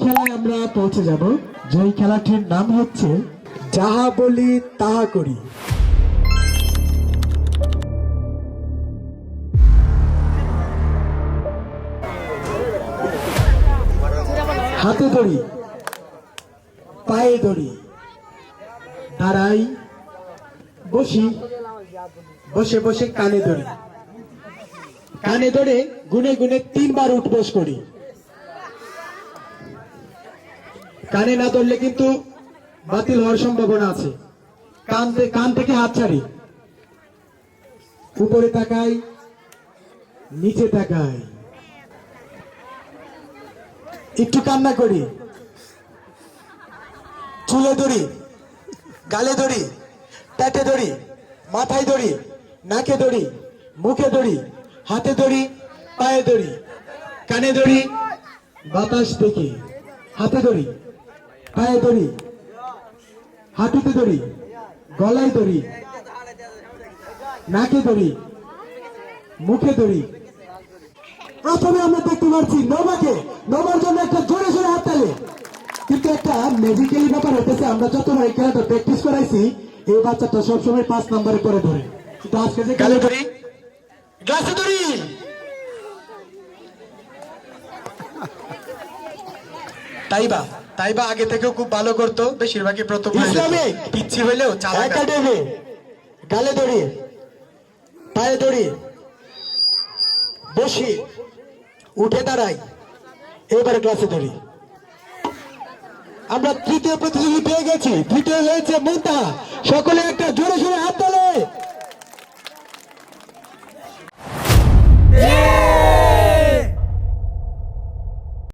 খেলায় আমরা পৌঁছে যাব, যেই খেলাটির নাম হচ্ছে যাহা বলি তাহা করি। হাতে দড়ি, পায়ে দড়ি, দাঁড়াই, বসি, বসে বসে কানে দড়ি, কানে ধরে গুনে গুনে 3 বার উঠবোস করি। কানে না ধরলে কিন্তু বাতিল হওয়ার সম্ভাবনা আছে। কান থেকে হাত ছাড়ি, উপরে তাকাই, নিচে তাকাই, একটু কান্না করি, চুলে ধরি, গালে ধরি, পেটে ধরি, মাথায় ধরি, নাকে ধরি, মুখে ধরি, হাতে ধরি, পায়ে ধরি, কানে ধরি, বাতাস দেখি, হাতে ধরি, পায়ে ধরি, হাঁটুতে ধরি, গলায় ধরি, নাকে ধরি, মুখে ধরি। প্রথমে আমরা দেখতে পাচ্ছি নোভাকে, নোভার জন্য একটা জোরে জোরে হাততালি। কিন্তু একটা ম্যাজিক্যালি ব্যাপার হতেছে, আমরা যতবার এই খেলাটা প্র্যাকটিস করাইছি, এই বাচ্চাটা সবসময় 5 নম্বরে করে ধরে। কিন্তু আজকে যে গালে ধরি, গ্লাসে ধরি, তাইবা আগে থেকেও খুব ভালো করতো, বেশিরভাগই প্রথম ইসলামিক পিচ্ছি হইলেও একাডেমি। গালে ধরি, পায়ে ধরি, বসি, উঠে দাঁড়াই, এবারে ক্লাসে ধরি। আমরা তৃতীয় প্রতিযোগী পেয়ে গেছি, তৃতীয় হয়েছে মুন্তা। সকলে একটা জোরে জোরে হাত তালি।